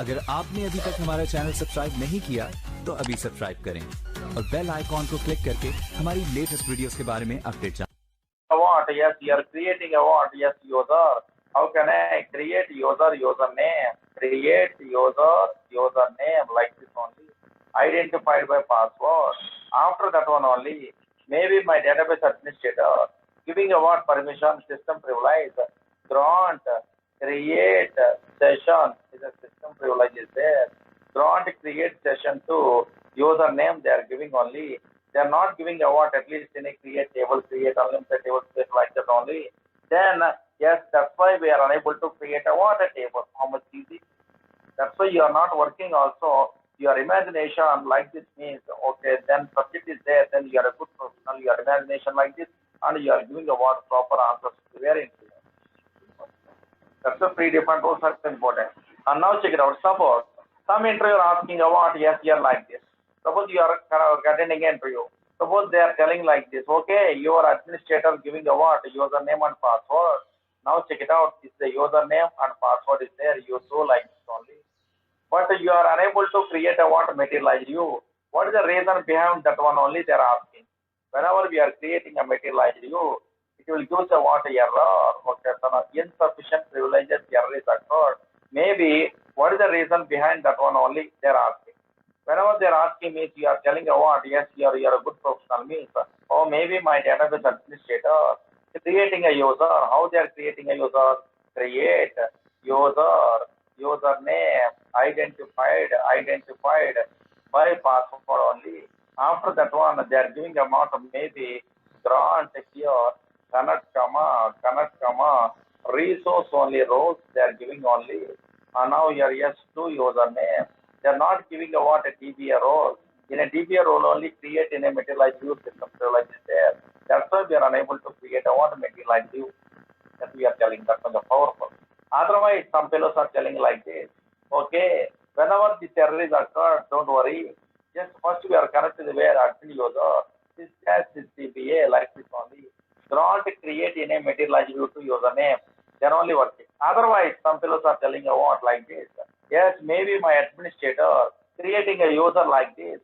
अगर आपने अभी तक हमारा चैनल सब्सक्राइब नहीं किया तो अभी सब्सक्राइब करें और बेल आइकॉन को क्लिक करके हमारी लेटेस्ट वीडियोस के बारे में अपडेट जानें। What? Yes, you are creating a what? Yes, user. How can I create username? Create username like this only. Identified by password. After that one only, maybe my database administrator giving a what permission, system privilege, grant, create session is a system privilege is there. Grant create session to username they are giving only. They are not giving a what, at least in a create table, create unlimited table space like that only. Then yes, that's why we are unable to create a what, a table. How much easy? That's why you are not working also. Your imagination like this means, okay, then subject is there, then you are a good professional, your imagination like this, and you are giving a what proper answers very clear. That's the three different rules are important. And now check it out. Suppose some interviewer asking about yes, here like this. Suppose you are attending an interview. Suppose they are telling like this, okay, your administrator giving a what, username and password. Now check it out. Is the username and password is there? You do like this only. But you are unable to create a what materialize you. What is the reason behind that one only they are asking? Whenever we are creating a materialize you, it will give a what error. Okay, so insufficient privileges error is occurred. Maybe what is the reason behind that one only they are asking. Whenever they are asking means you are telling a what, yes, you are a good professional means, oh maybe my database administrator creating a user. How they are creating a user? Create user, username, identified by password only. After that one, they are giving amount of maybe grant here, connect comma, resource only rows they are giving only. And now here yes to username. They are not giving a what a DBA role. In a DBA role only create in a materialized view system materialized is there. That's why we are unable to create a what materialized view. That we are telling that was the powerful. Otherwise, some fellows are telling like this. Okay, whenever this error is occurred, don't worry. Just first we are connected to where admin user. This has this DBA like this only. Don't create in a materialized view to username. Then only working. Otherwise, some fellows are telling a what like this. Yes, maybe my administrator creating a user like this.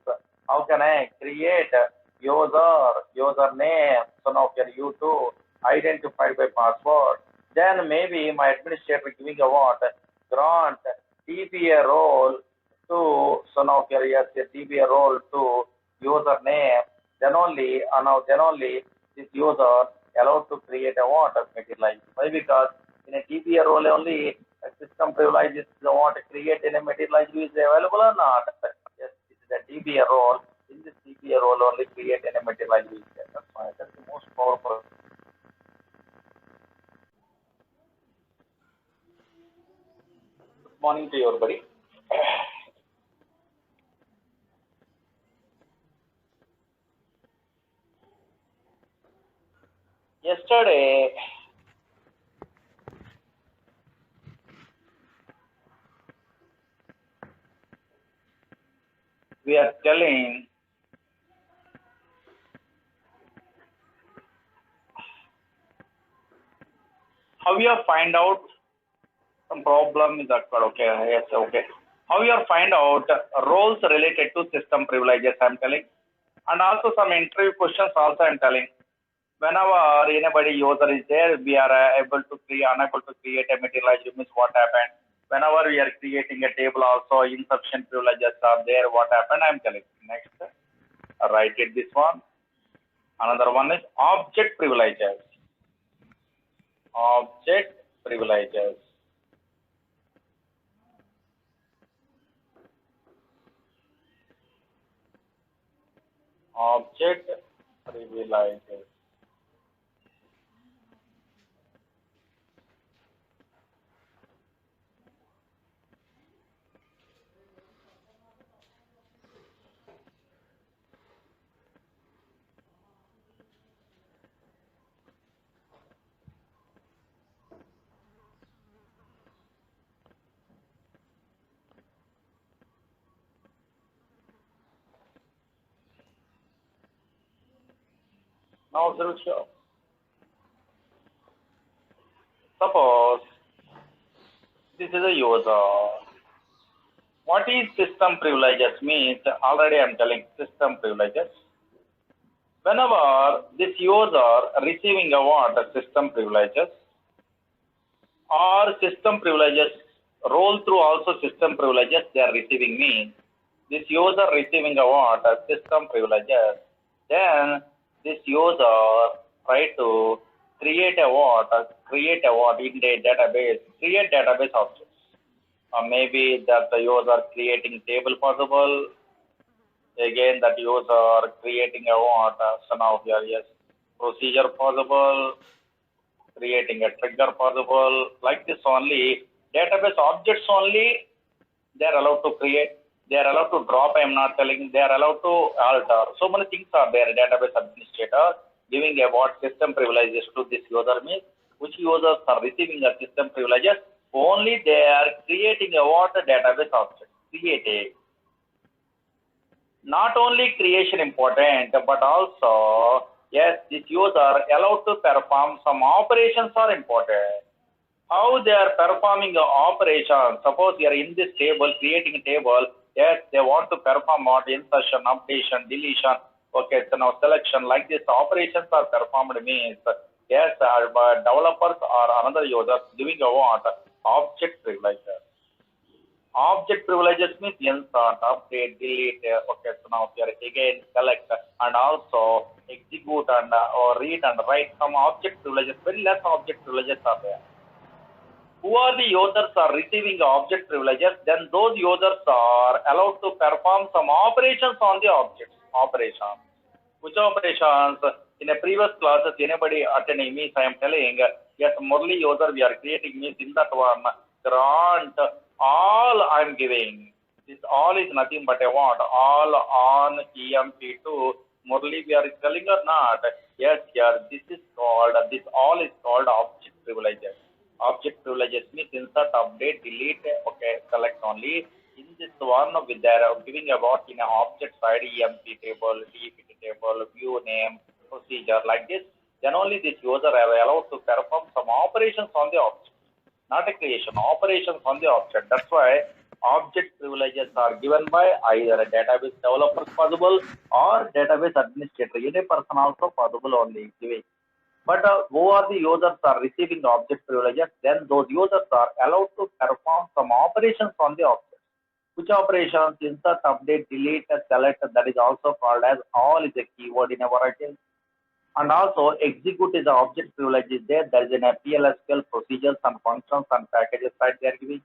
How can I create username, son of your U2, identified by password? Then maybe my administrator giving a what? Grant DBA role to son of your yes, DBA role to username. Then only this user allowed to create a what materialize. Why? Because in a DBA role only a system privilege is the what create in a materialize is available or not? Yes, this is a DBA role. In this DBA role only create in a materialize is there. That's why that's the most powerful. Good morning to everybody. Yesterday, we are telling how you find out some problem is occurred. Okay, yes, okay. How you find out roles related to system privileges, I'm telling. And also some interview questions also I'm telling. Whenever anybody user is there, we are unable to create a materialized means what happened. Whenever we are creating a table also, insufficient privileges are there, what happened, I'm telling. Next, write it this one. Another one is object privileges. Object privileges. Object privileges. Now observe show. Suppose this is a user. What is system privileges means? Already I'm telling system privileges. Whenever this user receiving a what? System privileges, or system privileges roll through also system privileges they are receiving means this user receiving a what? System privileges. Then this user try to create a what? Create a what in the database? Create database objects. Maybe that the user creating table possible. Again, that user creating a what? So now here yes, procedure possible, creating a trigger possible. Like this only database objects only they are allowed to create. They are allowed to drop. I am not telling. They are allowed to alter. So many things are there. Database administrator giving a what system privileges to this user means which users are receiving a system privileges. Only they are creating a what database object. Create. Not only creation important, but also yes, this user allowed to perform some operations are important. How they are performing the operation. Suppose you are in this table, creating a table, yes, they want to perform what insertion, updation, deletion, okay, so now selection, like this operations are performed means, yes, developers or another users giving a what? Object privileges. Object privileges means insert, update, delete, okay, so now here again select and also execute and or read and write some object privileges. Very less object privileges are there. Who are the users are receiving the object privileges, then those users are allowed to perform some operations on the objects. Operations. Which operations? In a previous classes, anybody attending means I am telling, yes, Murli user we are creating means in that one, grant, all I am giving. This all is nothing but a what? All on EMP2. Murli we are telling or not? Yes, here, this is called, this all is called object privileges. Object privileges means insert, update, delete, okay, select only. In this one, with their giving about in an object side, EMP table, DEPT table, view name, procedure, like this, then only this user are allowed to perform some operations on the object. Not a creation, operations on the object. That's why object privileges are given by either a database developer possible or database administrator. Any person also possible only giving. But who are the users are receiving the object privileges, then those users are allowed to perform some operations on the object. Which operations? Insert, update, delete, select, that is also called as all is a keyword in a variety. And also execute is the object privilege is there. There is in a PLSQL procedures and functions and packages that they are giving.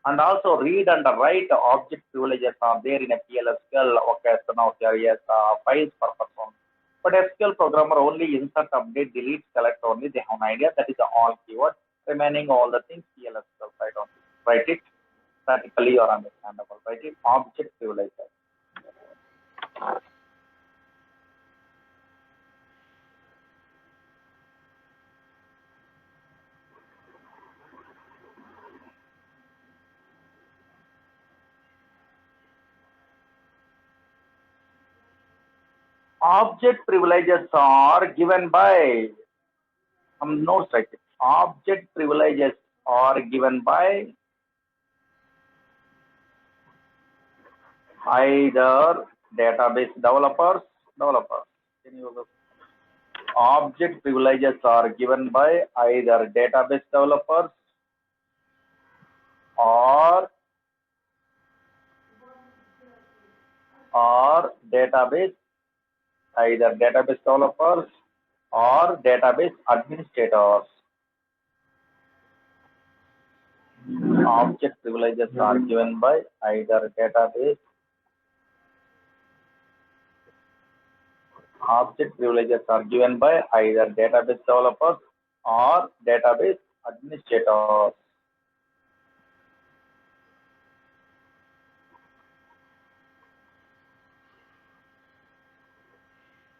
And also read and write object privileges are there in a PLSQL. Okay, so now here yes, files purpose only. But SQL programmer only insert, update, delete, select only. They have an idea that is the all keyword. Remaining all the things PLSQL side only. Write it statically or understandable. Write it object privileges. Object privileges are given by notes like this. Object privileges are given by either database developers. Object privileges are given by either database developers or database, either database developers or database administrators. Object privileges are given by either database. Object privileges are given by either database developers or database administrators.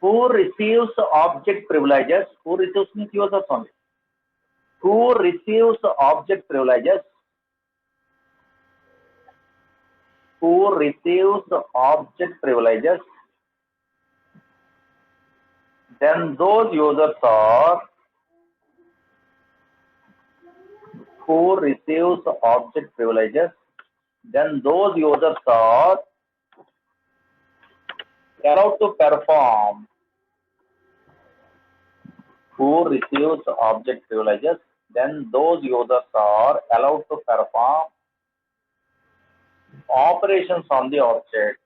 Who receives object privileges? Who receives means users only. Who receives object privileges? Who receives object privileges? Then those users are who receives object privileges. then those users are allowed to perform who receives object privileges, then those users are allowed to perform operations on the object.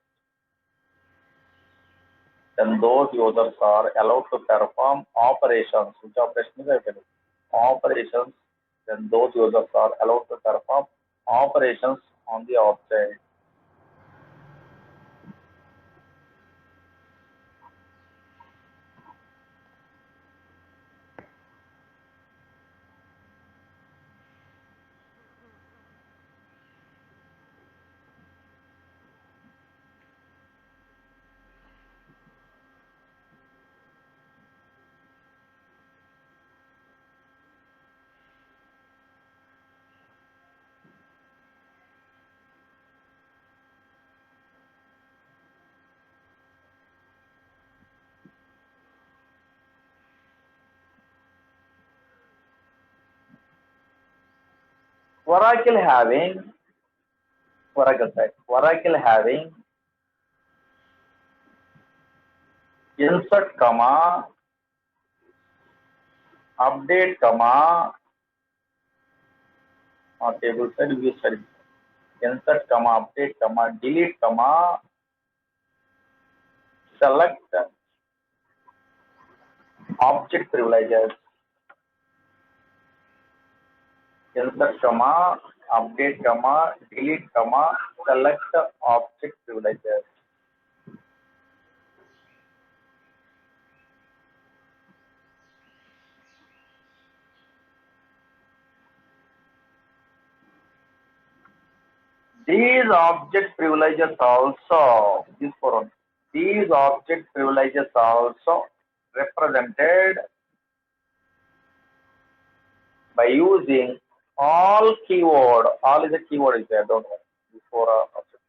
Then those users are allowed to perform operations. Which operation is available? Operations. Then those users are allowed to perform operations on the object. Oracle having insert comma update comma or table side view side insert comma update comma delete comma select object privileges. Insert comma update comma delete comma select object privileges. These object privileges also represented by using all keyword. All is a keyword is there, don't worry. Before object.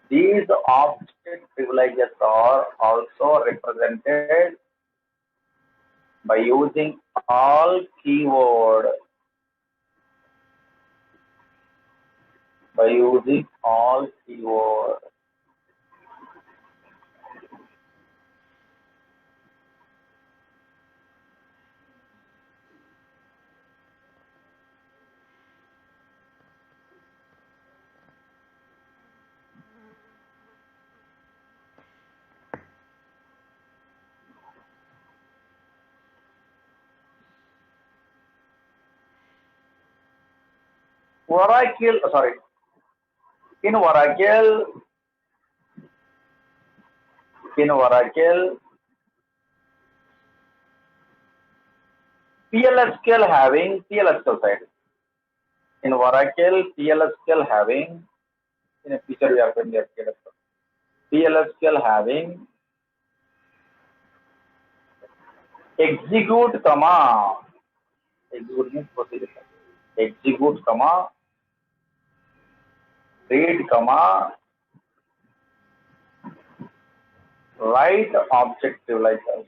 These object privileges are also represented by using all keyword. In Oracle, PLSQL having PLSQL side. In Oracle, PLSQL having in a feature we are going to PLSQL having execute comma read comma write object privileges.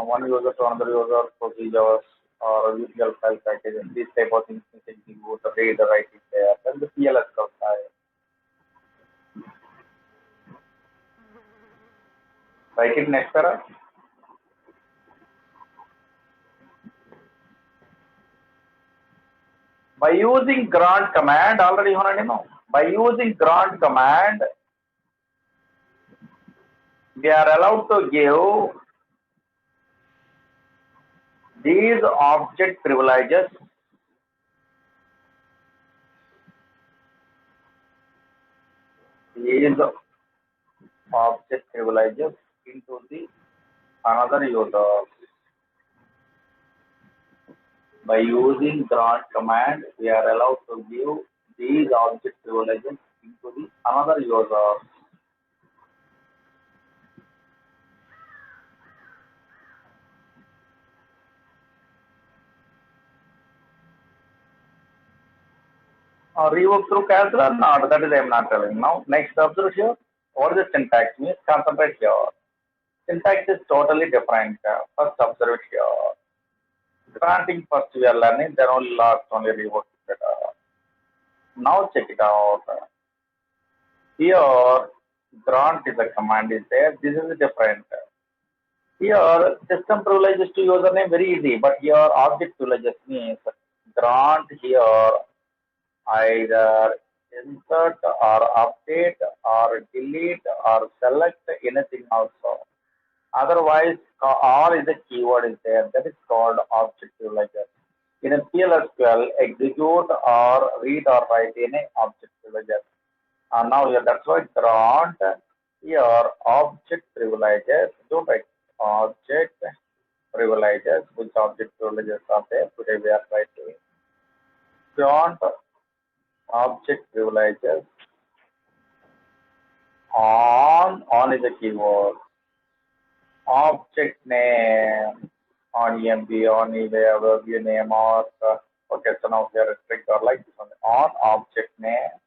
One user to another user procedures or UTL file packages. These type of things execute, the read, the write is there. Then the PLSQL side. Write it next para. By using grant command, already you know. By using grant command, we are allowed to give these object privileges into the another user. By using grant command, we are allowed to give these object privileges into the another user. Rework through cancel or not? That is I am not telling now. Next, observe here. What is the syntax means? Concentrate here. Syntax is totally different. First observe it here. Granting first we are learning, then only last only rework it. Now check it out. Here, grant is a command is there. This is different. Here, system privileges to username very easy, but here object privileges means grant here either insert or update or delete or select anything also. Otherwise, all is a keyword is there. That is called object privileges. In a PLSQL, execute or read or write any object privileges. Now here, that's why grant here object privileges. Don't write object privileges. Which object privileges are there? Today we are trying to grant object privileges on is a keyword. Object name on EMB on either view name or okay, so now here restrict or like this one on object name.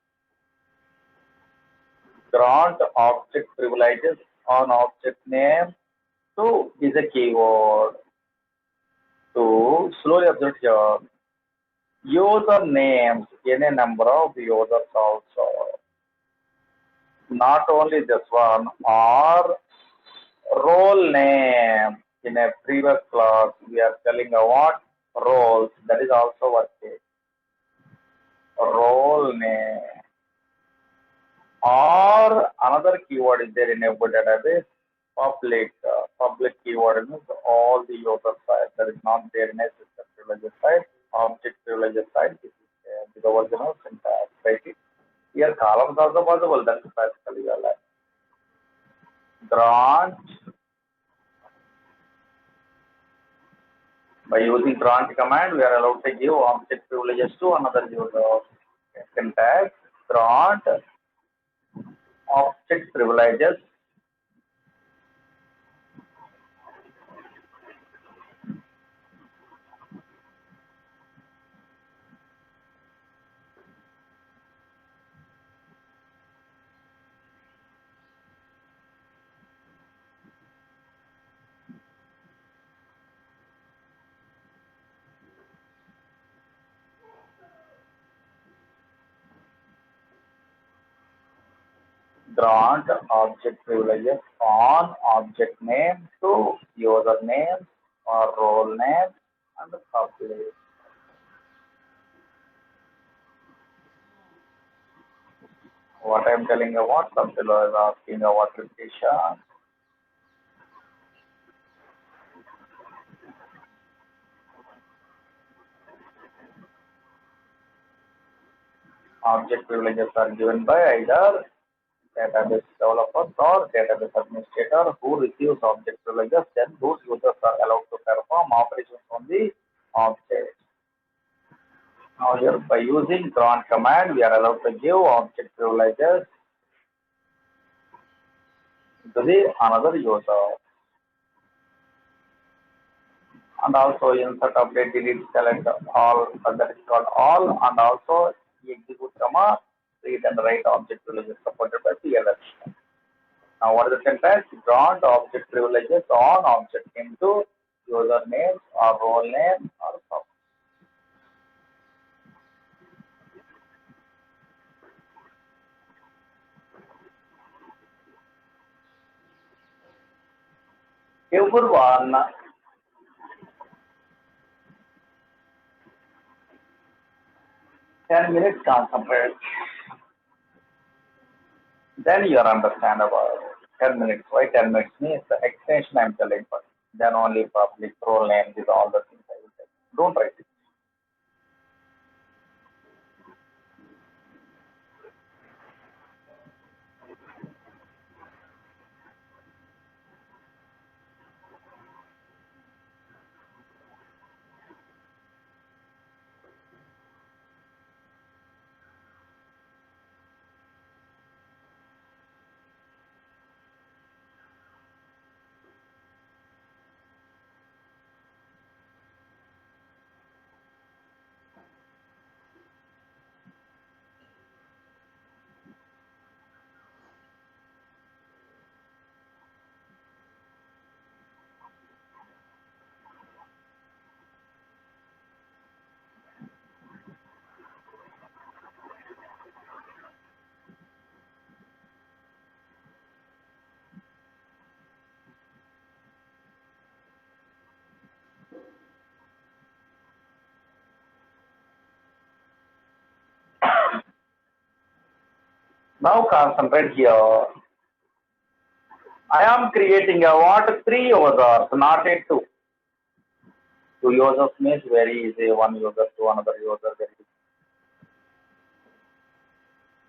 Grant object privileges on object name to is a keyword. To slowly observe here. User names any number of users also. Not only this one or role name in a previous class we are telling what roles that is also working. Role name or another keyword is there in a database public public keyword means all the user side that is not there in a system privileges side object privileges side this is the original syntax right here columns also possible that is basically grant by using grant command we are allowed to give object privileges to another user. Syntax grant object privileges grant object privileges on object name to user names or role names and public. What I am telling you what some fellow is asking about repetition. Object privileges are given by either database developers or database administrator who receives object privileges, then those users are allowed to perform operations on the object. Now here by using grant command, we are allowed to give object privileges to the another user. And also insert, update, delete, select all, that is called all, and also execute comma, read and write object privileges supported by PLS. Now what is the syntax? Grant object privileges on object name to user names or role name or something. Everyone 10 minutes concentrate. Then you understand about 10 minutes. Why 10 minutes means the extension I'm telling first. Then only public role name is all the things I will tell. Don't write it. Now concentrate here. I am creating a what? 3 users, not a 2. 2 users means very easy. One user to another user very easy.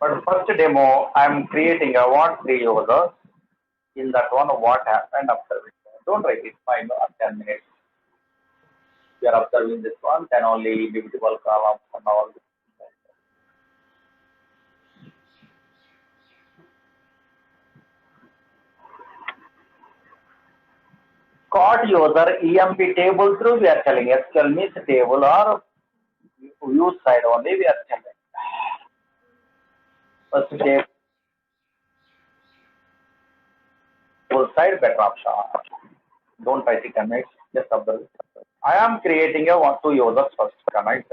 But first demo, I am creating a what? 3 users. In that one, what happened after it? Don't write it. 5 or 10 minutes. You are observing this one, then only divisible column and all this. Caught user EMP table through we are telling SQL means table or use side only we are telling. First table side better option. Don't write it commit, just observe. I am creating a one two users first connect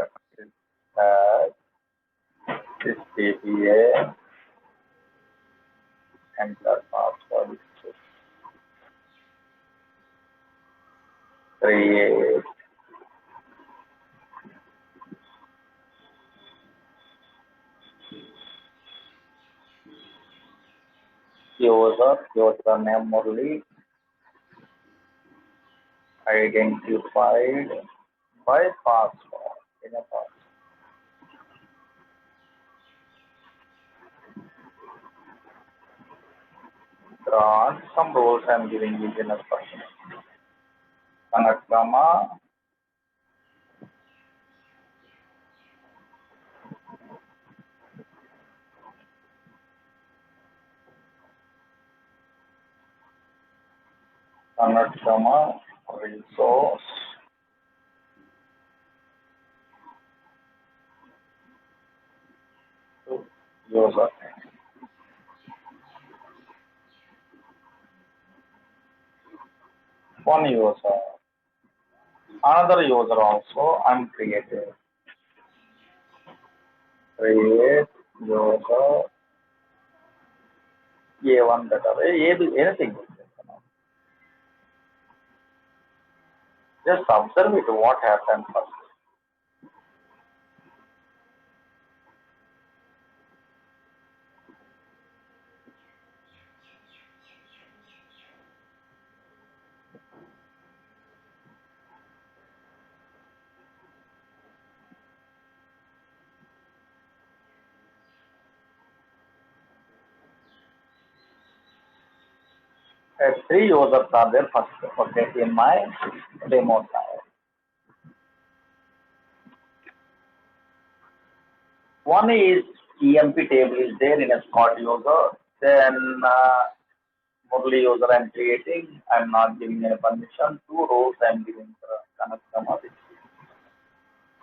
this APA enter password create username Murli identified by password in a password. Grant some roles I am giving you in a person. Anagrama resource to user. One user. Another user also I am creating. Create user A1 better. Anything. Just observe it what happened first. Three users are there first, okay, in my demo side. One is EMP table is there in a Scott user. Then Murli user I am creating. I am not giving any permission. Two rows I am giving connect commodity.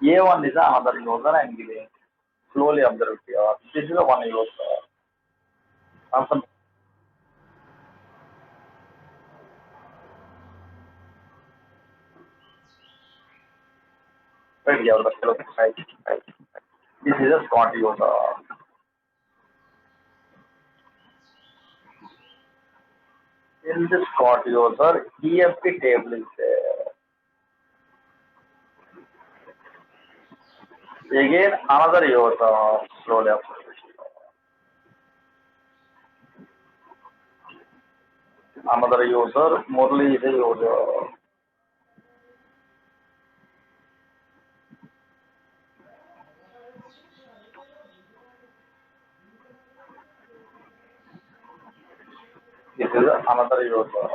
A1 is another user I am giving. Slowly observe here. This is the one user. Right here, right. This is a Scott user. In this Scott user, EFP table is there. Again, another user, slowly observe. Another user, Murli is a user. This is another user.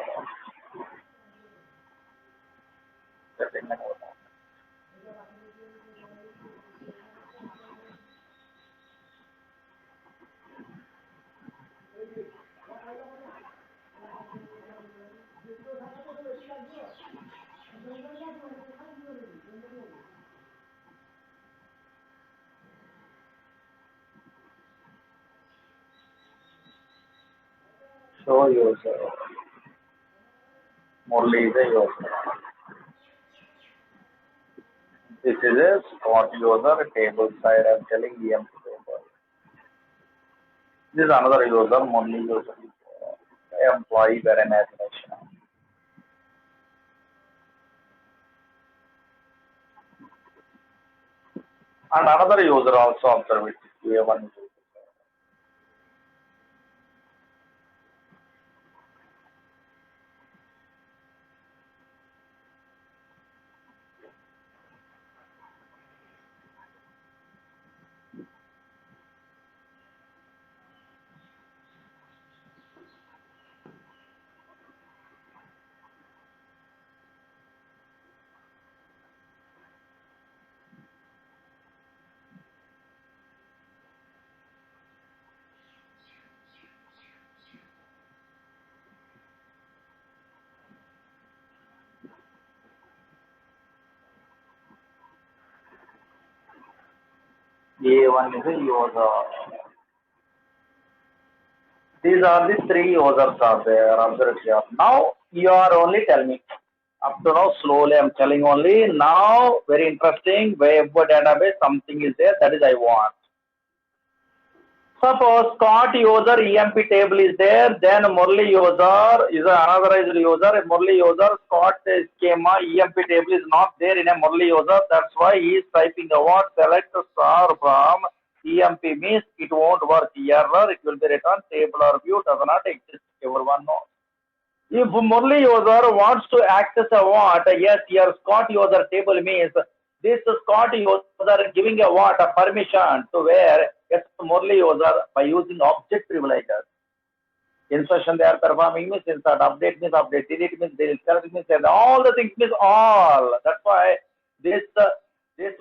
Show user. Murli is a user. This is a Scott user, table side. I am telling EM table. This is another user, Murli user. Employee where imagination. And another user also observe it. A1 user. A1 is a user. These are the three users are there. Observe here. Now you are only telling me. Up to now, slowly I'm telling only. Now, very interesting. Web database, something is there. That is I want. Suppose Scott user EMP table is there, then Murli user is an unauthorized user. Murli user Scott schema EMP table is not there in a Murli user. That's why he is typing a what select star from EMP means it won't work. Error, it will be returned table or view does not exist. Everyone knows. If Murli user wants to access a what? Yes, here Scott user table means this Scott user giving a what? A permission to where yes Murli user by using object privileges. Insertion they are performing means insert, update means update, delete means delete, select means select. All the things means all. That's why this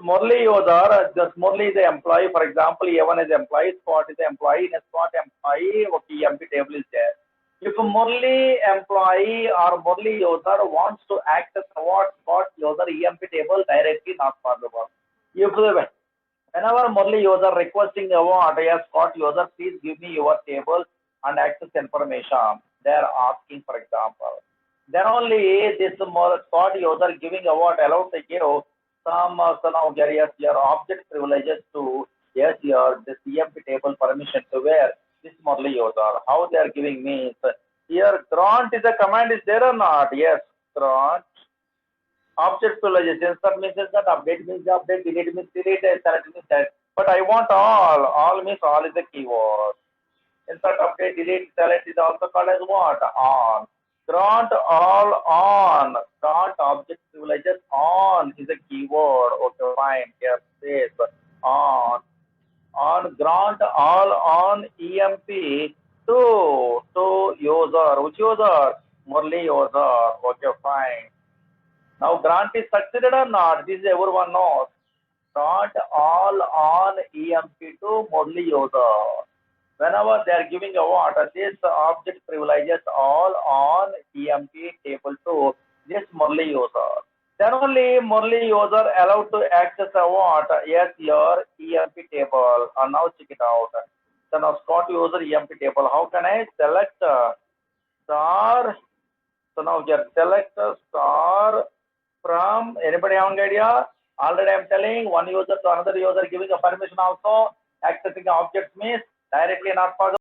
Murli user, this Murli is the employee. For example, A1 is employee, Scott is the employee, in a Scott employee, okay, EMP table is there. If Murli employee or Murli user wants to access what Scott user EMP table directly, not possible. If whenever Murli user requesting what, yes, Scott user, please give me your table and access information. They are asking, for example. Then only this Scott user giving what allowed to give some of your object privileges to yes, your this EMP table permission to where this Murli user. How they are giving me here grant is a command is there or not? Yes, grant. Object privileges, insert means insert, update means update, delete means delete, select means select. But I want all. All means all is a keyword. Insert, update, delete, select is also called as what? On. Grant all on. Grant object privileges on is a keyword. Okay, fine. Yes, yes. On. On grant all on EMP to user. Which user? Murli user. Okay, fine. Now grant is succeeded or not? This everyone knows. Grant all on EMP to Murli user. Whenever they are giving a what? This object privileges all on EMP table to this Murli user. Then only Murli user allowed to access a what? Yes, your EMP table. And now check it out. Then now Scott user EMP table. How can I select star? So now here select star from anybody having idea? Already I'm telling one user to another user giving a permission also accessing objects means directly not possible.